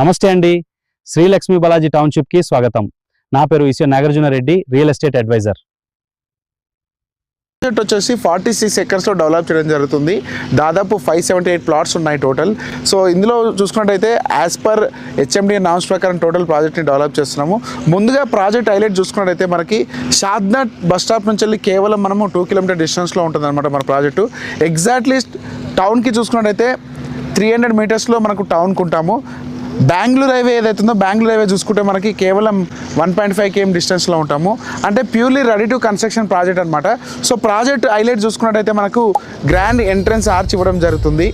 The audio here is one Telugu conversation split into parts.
నమస్తే అండి. శ్రీలక్ష్మి బాలాజీ టౌన్షిప్కి స్వాగతం. నా పేరు Eshwar Nagarjuna Reddy, real estate advisor. Project వచ్చేసి 46 ఎకర్స్లో డెవలప్ చేయడం జరుగుతుంది. దాదాపు 578 ప్లాట్స్ ఉన్నాయి టోటల్. సో ఇందులో చూసుకున్నట్టయితే యాజ్ పర్ హెచ్ఎండి నామ్స్ ప్రకారం టోటల్ ప్రాజెక్ట్ని డెవలప్ చేస్తున్నాము. ముందుగా ప్రాజెక్ట్ హైలైట్ చూసుకున్నట్టయితే మనకి షాద్నట్ బస్ స్టాప్ నుంచి వెళ్ళి కేవలం మనము 2 కిలోమీటర్ డిస్టెన్స్లో ఉంటుంది అనమాట మన ప్రాజెక్టు. ఎగ్జాక్ట్లీ టౌన్కి చూసుకున్నట్టయితే 300 మీటర్స్లో మనకు టౌన్కి ఉంటాము. బెంగళూరు హైవే ఏదైతుందో బెంగళూరు హైవే చూసుకుంటే మనకి కేవలం 1.5 km డిస్టెన్స్లో ఉంటాము. అంటే purely ready to construction project అనమాట. సో ప్రాజెక్ట్ హైలైట్ చూసుకున్నట్టయితే మనకు గ్రాండ్ ఎంట్రన్స్ ఆర్చ్ ఇవ్వడం జరుగుతుంది.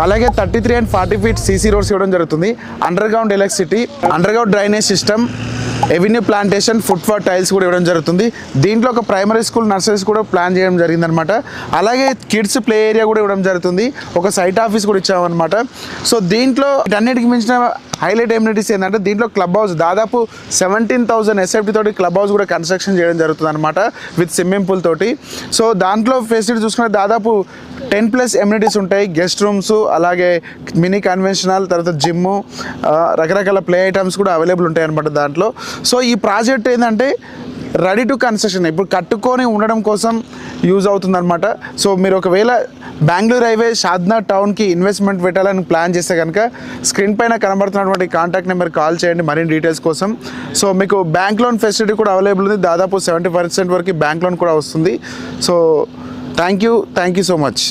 అలాగే 33 and 40 feet CC రోడ్స్ ఇవ్వడం జరుగుతుంది. Under ground electricity, under ground drainage system, avenue plantation, footpath tiles కూడా ఇవ్వడం జరుగుతుంది. దీంట్లో ఒక ప్రైమరీ స్కూల్, నర్సరీస్ కూడా ప్లాన్ చేయడం జరిగిందనమాట. అలాగే కిడ్స్ ప్లే ఏరియా కూడా ఇవ్వడం జరుగుతుంది. ఒక సైట్ ఆఫీస్ కూడా ఇచ్చామన్నమాట. సో దీంట్లో అన్నిటికి మించిన హైలైట్ ఎమ్యూనిటీస్ ఏంటంటే దీంట్లో క్లబ్ హౌస్ దాదాపు 17,000 SFT తోటి క్లబ్ హౌస్ కూడా కన్స్ట్రక్షన్ చేయడం జరుగుతుంది అనమాట విత్ స్విమ్మింగ్ పూల్ తోటి. సో దాంట్లో ఫెసిలిటీ చూసుకుంటే దాదాపు 10+ ఎమ్యూనిటీస్ ఉంటాయి. గెస్ట్ రూమ్స్, అలాగే మినీ కన్వెన్షనల్, తర్వాత జిమ్, రకరకాల ప్లే ఐటమ్స్ కూడా అవైలబుల్ ఉంటాయి అనమాట దాంట్లో. సో ఈ ప్రాజెక్ట్ ఏంటంటే రెడీ టు కన్స్ట్రక్షన్, ఇప్పుడు కట్టుకొని ఉండడం కోసం యూజ్ అవుతుందన్నమాట. సో మీరు ఒకవేళ బెంగళూరు హైవే షాద్నా టౌన్కి ఇన్వెస్ట్మెంట్ పెట్టాలని ప్లాన్ చేస్తే కనుక స్క్రీన్ పైన కనబడుతున్నటువంటి కాంటాక్ట్ నెంబర్ కాల్ చేయండి మరిన్ని డీటెయిల్స్ కోసం. సో మీకు బ్యాంక్ లోన్ ఫెసిలిటీ కూడా అవైలబుల్ ఉంది. దాదాపు 70% వరకు బ్యాంక్ లోన్ కూడా వస్తుంది. So thank you so much.